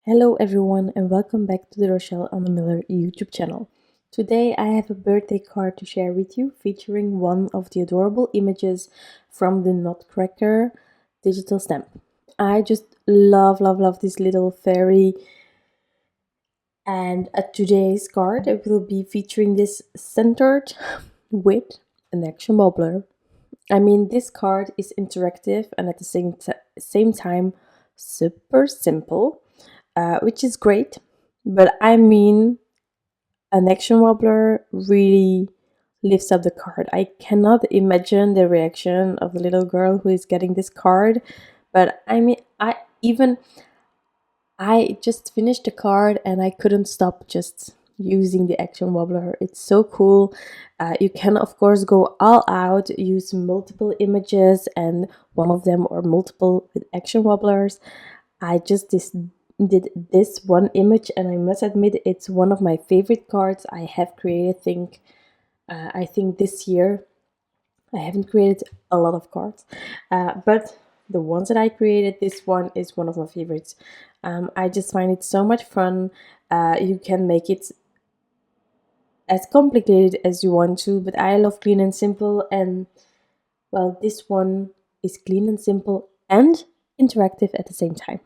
Hello everyone and welcome back to the Rachelle Anne Miller YouTube channel. Today I have a birthday card to share with you featuring one of the adorable images from the Nutcracker digital stamp. I just love this little fairy, and today's card it will be featuring this centered with an action wobbler. I mean, this card is interactive and at the same time super simple, which is great. But I mean, an action wobbler really lifts up the card. I cannot imagine the reaction of the little girl who is getting this card. But I mean, I just finished the card and I couldn't stop just using the action wobbler. It's so cool. You can of course go all out, use multiple images and one of them or multiple with action wobblers. I just did this one image and I must admit it's one of my favorite cards I have created. I think this year I haven't created a lot of cards, but the ones that I created, this one is one of my favorites. I just find it so much fun. You can make it as complicated as you want to, but I love clean and simple, and well, this one is clean and simple and interactive at the same time.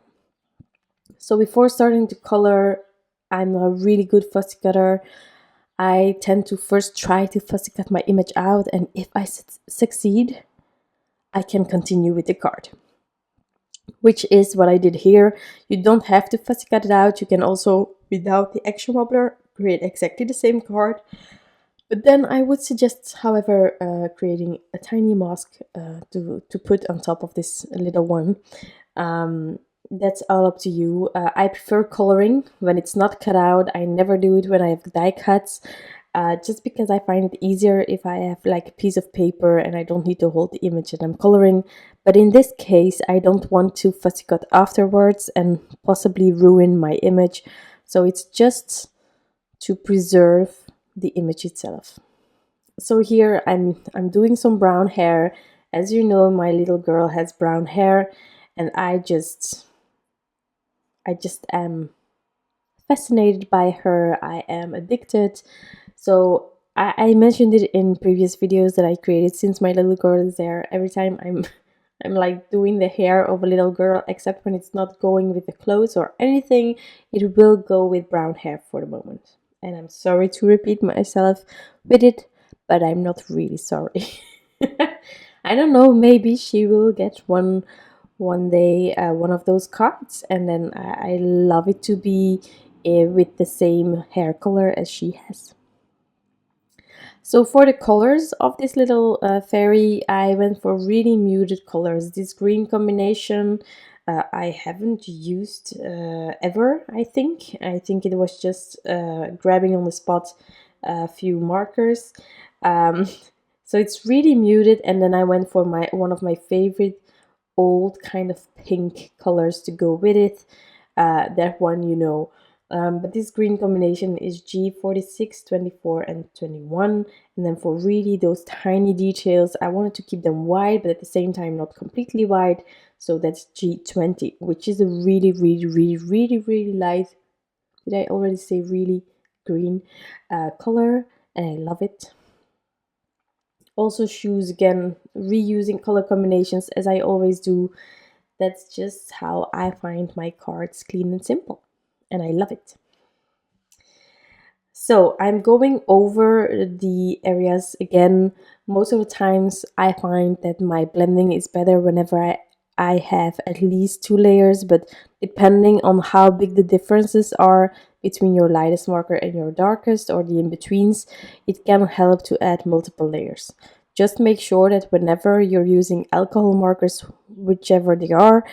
So before starting to color, I'm a really good fussy cutter. I tend to first try to fussy cut my image out, and if I succeed, I can continue with the card, which is what I did here. You don't have to fussy cut it out. You can also, without the action wobbler, create exactly the same card. But then I would suggest, however, creating a tiny mask to put on top of this little one. That's all up to you. I prefer coloring when it's not cut out. I never do it when I have die cuts, just because I find it easier if I have like a piece of paper and I don't need to hold the image that I'm coloring. But in this case, I don't want to fussy cut afterwards and possibly ruin my image. So it's just to preserve the image itself. So here I'm doing some brown hair. As you know, my little girl has brown hair, and I just am fascinated by her. I am addicted. So I mentioned it in previous videos that I created since my little girl is there. Every time I'm like doing the hair of a little girl, except when it's not going with the clothes or anything, it will go with brown hair for the moment. And I'm sorry to repeat myself with it, but I'm not really sorry. I don't know, maybe she will get one day one of those cards, and then I love it to be with the same hair color as she has. So for the colors of this little fairy, I went for really muted colors. This green combination I haven't used ever, I think. I think it was just grabbing on the spot a few markers. So it's really muted, and then I went for one of my favorite old kind of pink colors to go with it. That one, you know. But this green combination is G46, 24, and 21. And then for really those tiny details, I wanted to keep them wide, but at the same time not completely wide. So that's G20, which is a really light, did I already say really, green color, and I love it. Also shoes, again, reusing color combinations as I always do. That's just how I find my cards, clean and simple, and I love it. So I'm going over the areas again. Most of the times I find that my blending is better whenever I have at least 2 layers, but depending on how big the differences are between your lightest marker and your darkest, or the in-betweens, it can help to add multiple layers. Just make sure that whenever you're using alcohol markers, whichever they are,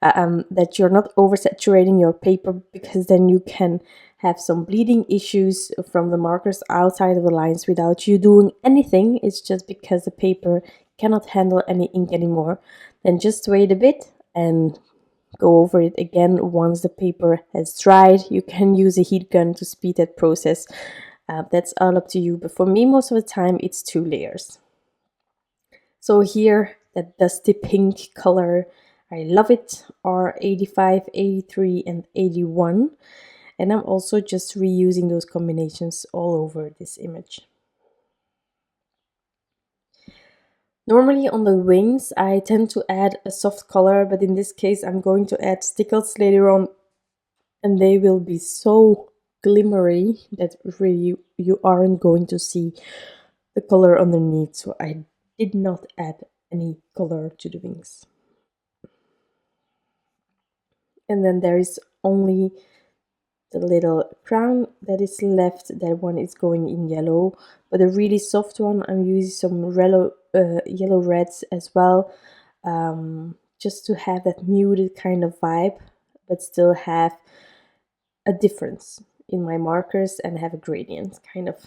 that you're not oversaturating your paper, because then you can have some bleeding issues from the markers outside of the lines without you doing anything. It's just because the paper cannot handle any ink anymore. Then just wait a bit and go over it again once the paper has dried. You can use a heat gun to speed that process. That's all up to you, but for me most of the time it's 2 layers. So here, that dusty pink color, I love it, are 85, 83, and 81. And I'm also just reusing those combinations all over this image. Normally on the wings, I tend to add a soft color, but in this case, I'm going to add stickles later on, and they will be so glimmery that really you aren't going to see the color underneath. So I did not add any color to the wings. And then there is only the little crown that is left. That one is going in yellow, but a really soft one, I'm using some yellow reds as well, just to have that muted kind of vibe, but still have a difference in my markers and have a gradient kind of.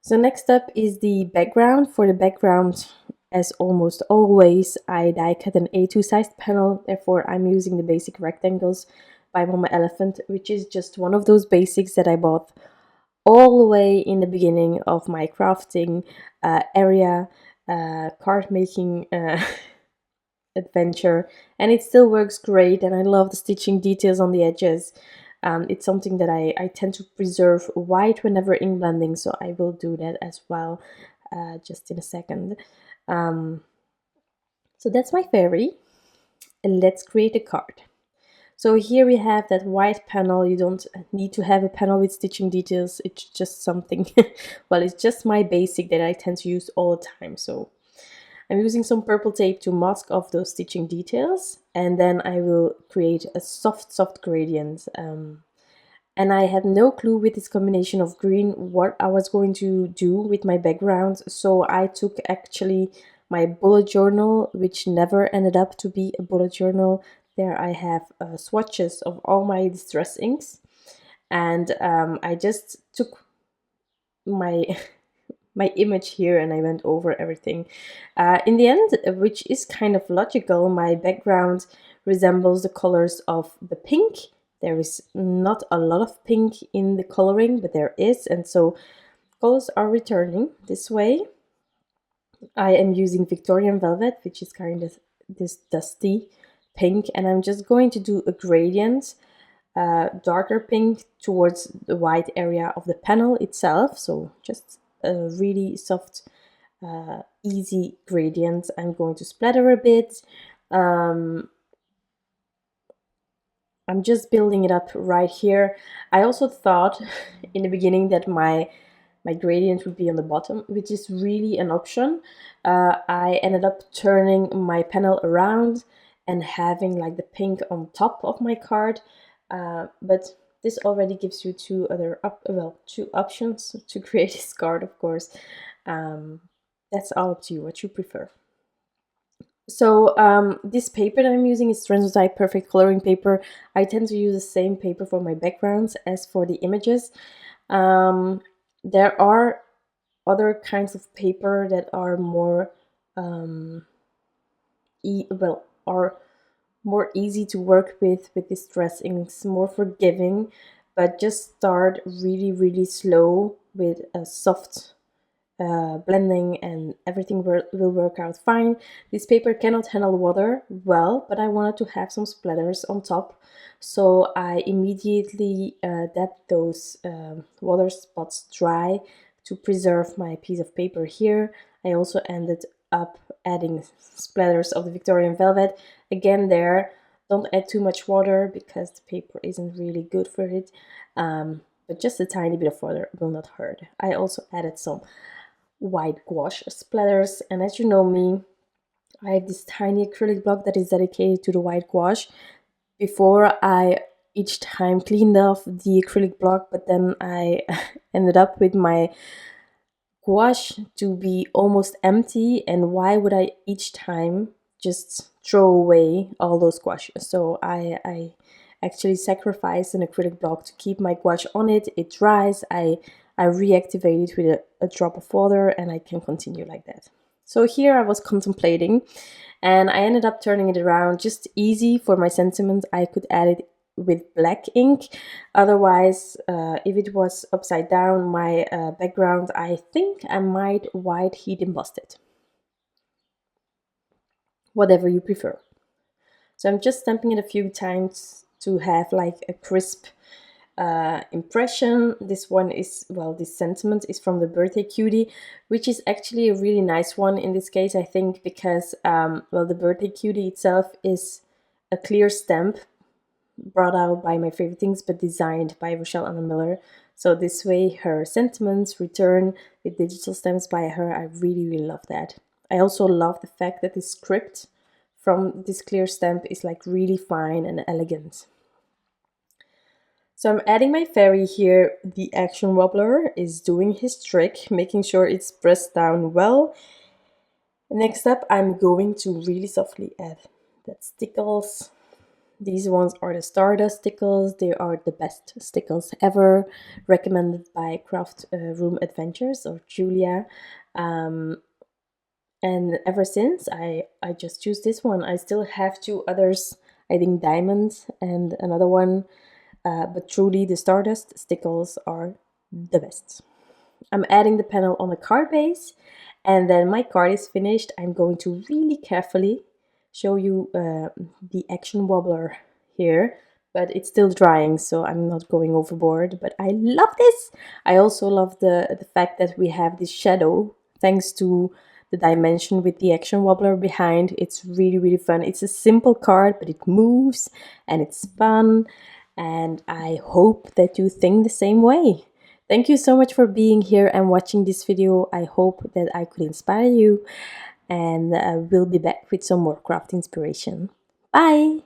So next up is the background. For the background, as almost always, I die cut an A2 sized panel, therefore I'm using the basic rectangles by Mama Elephant, which is just one of those basics that I bought all the way in the beginning of my crafting area, card making adventure, and it still works great, and I love the stitching details on the edges. It's something that I tend to preserve white whenever ink blending, so I will do that as well just in a second. So that's my fairy, and let's create a card. So here we have that white panel. You don't need to have a panel with stitching details. It's just something, well, it's just my basic that I tend to use all the time. So I'm using some purple tape to mask off those stitching details, and then I will create a soft gradient. And I had no clue with this combination of green what I was going to do with my background, so I took actually my bullet journal, which never ended up to be a bullet journal. There I have swatches of all my distress inks, and I just took my my image here and I went over everything. In the end, which is kind of logical, my background resembles the colors of the pink. There is not a lot of pink in the coloring, but there is, and so colors are returning this way. I am using Victorian Velvet, which is kind of this dusty pink, and I'm just going to do a gradient, darker pink towards the white area of the panel itself, so just a really soft, easy gradient. I'm going to splatter a bit. I'm just building it up right here. I also thought in the beginning that my gradient would be on the bottom, which is really an option. I ended up turning my panel around and having like the pink on top of my card, but this already gives you two options to create this card, of course. That's all up to you, what you prefer. So this paper that I'm using is Translucite Perfect Coloring Paper. I tend to use the same paper for my backgrounds as for the images. There are other kinds of paper that are more are more easy to work with distress inks, more forgiving, but just start really slow with a soft blending and everything will work out fine. This paper cannot handle water well, but I wanted to have some splatters on top, so I immediately dabbed those water spots dry to preserve my piece of paper here. I also ended up adding splatters of the Victorian Velvet. Again, there, don't add too much water because the paper isn't really good for it, but just a tiny bit of water will not hurt. I also added some white gouache splatters, and as you know me, I have this tiny acrylic block that is dedicated to the white gouache. Before I each time cleaned off the acrylic block, but then I ended up with my gouache to be almost empty, and why would I each time just throw away all those gouaches? So I actually sacrifice an acrylic block to keep my gouache on it. It dries, I reactivate it with a drop of water, and I can continue like that. So here I was contemplating, and I ended up turning it around just easy for my sentiment. I could add it with black ink. Otherwise, if it was upside down, my background, I think I might white heat emboss it. Whatever you prefer. So I'm just stamping it a few times to have like a crisp impression. This one is, well, this sentiment is from the birthday cutie, which is actually a really nice one in this case, I think, because, well, the birthday cutie itself is a clear stamp brought out by My Favorite Things, but designed by Rachelle Anne Miller. So this way her sentiments return with digital stamps by her. I really, really love that. I also love the fact that the script from this clear stamp is like really fine and elegant. So I'm adding my fairy here. The action wobbler is doing his trick, making sure it's pressed down well. Next up, I'm going to really softly add that stickles. These ones are the Stardust stickles. They are the best stickles ever, recommended by Craft Room Adventures or Julia. And ever since, I just choose this one. I still have two others, I think Diamond and another one. But truly, the Stardust stickles are the best. I'm adding the panel on the card base, and then my card is finished. I'm going to really carefully show you the action wobbler here, but it's still drying, so I'm not going overboard. But I love this. I also love the fact that we have this shadow thanks to the dimension with the action wobbler behind. It's really, really fun. It's a simple card, but it moves and it's fun. And I hope that you think the same way. Thank you so much for being here and watching this video. I hope that I could inspire you, and we'll be back with some more craft inspiration. Bye!